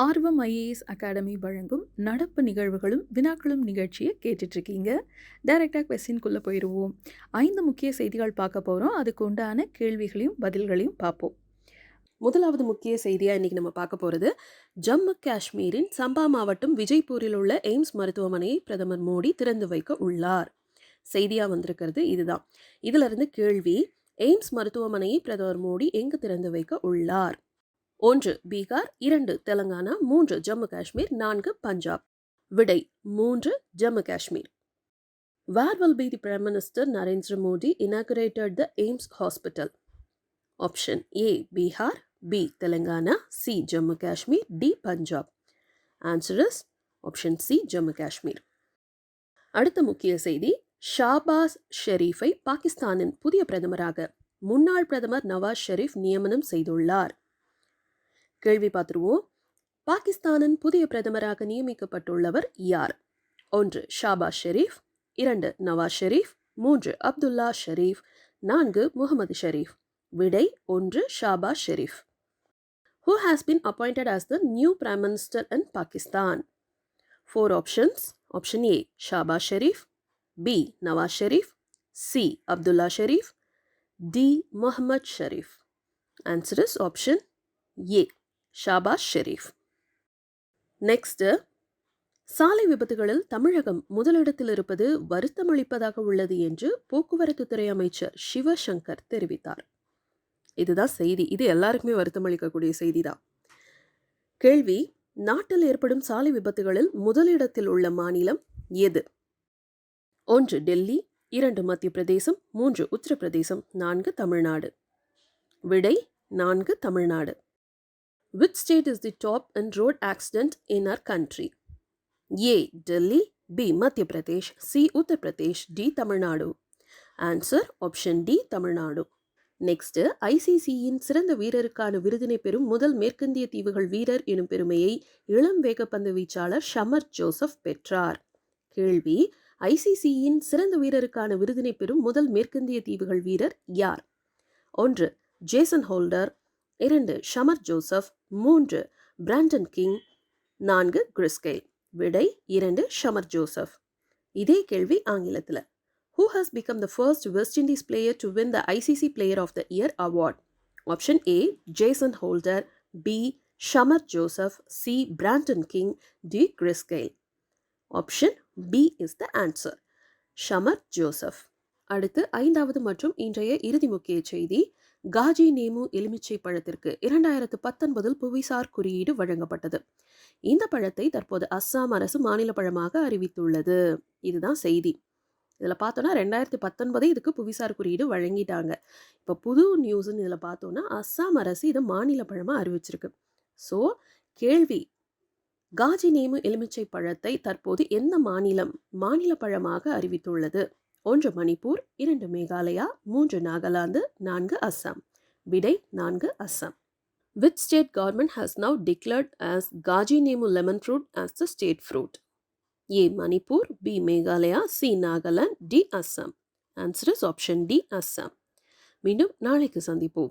ஆர்வம் IAS academy வழங்கும் நடப்பு நிகழ்வுகளும் வினாக்களும் நிகழ்ச்சியை கேட்டுட்ருக்கீங்க. டைரெக்டாக கொஸ்டின்குள்ளே போயிடுவோம். 5 முக்கிய செய்திகள் பார்க்க போகிறோம். அதுக்கு உண்டான கேள்விகளையும் பதில்களையும் பார்ப்போம். முதலாவது முக்கிய செய்தியாக இன்றைக்கி நம்ம பார்க்க போகிறது, ஜம்மு காஷ்மீரின் சம்பா மாவட்டம் விஜய்பூரில் உள்ள எய்ம்ஸ் மருத்துவமனையை பிரதமர் மோடி திறந்து வைக்க உள்ளார். செய்தியாக வந்திருக்கிறது இதுதான். இதிலிருந்து கேள்வி, எய்ம்ஸ் மருத்துவமனையை பிரதமர் மோடி எங்கு திறந்து வைக்க உள்ளார்? 1 பீகார், 2 தெலங்கானா, 3 ஜம்மு காஷ்மீர், 4 பஞ்சாப். விடை 3 Jammu Kashmir. Where will be the Prime Minister Narendra Modi inaugurated the AIIMS hospital? Option A Bihar, B Telangana, C Jammu Kashmir, D Punjab. Answer is option C Jammu Kashmir. அடுத்த முக்கிய செய்தி, ஷாபாஸ் ஷெரீஃபை பாகிஸ்தானின் புதிய பிரதமராக முன்னாள் பிரதமர் நவாஸ் ஷெரீப் நியமனம் செய்துள்ளார். கேள்வி பார்த்துருவோம். பாகிஸ்தானின் புதிய பிரதமராக நியமிக்கப்பட்டுள்ளவர் யார்? 1 ஷாபாஸ் ஷெரீப், 2 நவாஸ் ஷெரீப், 3 அப்துல்லா ஷெரீப், 4 முகமது ஷெரீப். விடை 1 Shahbaz Sharif. Who has been appointed as the new Prime Minister in Pakistan? 4 options. Option A Shahbaz Sharif, B Nawaz Sharif, C Abdullah Sharif, D Muhammad Sharif. Answer is option A Shahbaz Sharif. Next, சாலை விபத்துகளில் தமிழகம் முதலிடத்தில் இருப்பது வருத்தமளிப்பதாக உள்ளது என்று போக்குவரத்து துறை அமைச்சர் சிவசங்கர் தெரிவித்தார். இதுதான் செய்தி. இது எல்லாருக்குமே வருத்தமளிக்கக்கூடிய செய்தி தான். கேள்வி, நாட்டில் ஏற்படும் சாலை விபத்துகளில் முதலிடத்தில் உள்ள மாநிலம் எது? 1 டெல்லி, 2 மத்திய பிரதேசம், 3 உத்தரப்பிரதேசம், 4 தமிழ்நாடு. விடை 4 Tamil Nadu. Which state is the top in road accident in our country? A Delhi, B Madhya Pradesh, C Uttar Pradesh, D Tamil Nadu. Answer option D Tamil Nadu. Next, ஐசிசியின் சிறந்த வீரருக்கான விருதினை பெறும் முதல் மேற்கிந்திய தீவுகள் வீரர் எனும் பெருமையை இளம் வேகப்பந்து வீச்சாளர் ஷமர் ஜோசப் பெற்றார். கேள்வி, ஐசிசியின் சிறந்த வீரருக்கான விருதினை பெறும் முதல் மேற்கிந்திய தீவுகள் வீரர் யார்? 1 Jason holder, 2 Shamar Joseph, 3 Brandon king, 4 Chris Gayle. விடை 2 ஷமர் ஜோசப். இதே கேள்வி ஆங்கிலத்தில். Who has become the first West Indies player to win the ICC Player of the Year award? Option A Jason Holder, B Shamar Joseph, C Brandon king, D Chris Gayle. Option B is the answer. Shamar Joseph. அடுத்து 5வது மற்றும் இன்றைய இறுதி முக்கிய செய்தி, காஜி name எலுமிச்சை பழத்திற்கு 2019 புவிசார் குறியீடு வழங்கப்பட்டது. இந்த பழத்தை தற்போது அஸ்ஸாம் அரசு மாநில பழமாக அறிவித்துள்ளது. இதுதான் செய்தி. இதில் பார்த்தோன்னா 2019 இதுக்கு புவிசார் குறியீடு வழங்கிட்டாங்க. இப்போ புது நியூஸ்ன்னு இதில் பார்த்தோன்னா அஸ்ஸாம் அரசு இதை மாநில பழமாக அறிவிச்சிருக்கு. ஸோ கேள்வி, காஜி நேமு எலுமிச்சை பழத்தை தற்போது எந்த மாநிலம் மாநில பழமாக அறிவித்துள்ளது? 1 மணிப்பூர், 2 மேகாலயா, 3 நாகாலாந்து, 4 அஸ்ஸாம். விடை 4 Assam. Which state government has now declared as Gaji Nemu lemon fruit as the state fruit? A Manipur, B Meghalaya, C Nagaland, D Assam. Answer is option D Assam. மீண்டும் நாளைக்கு சந்திப்போம்.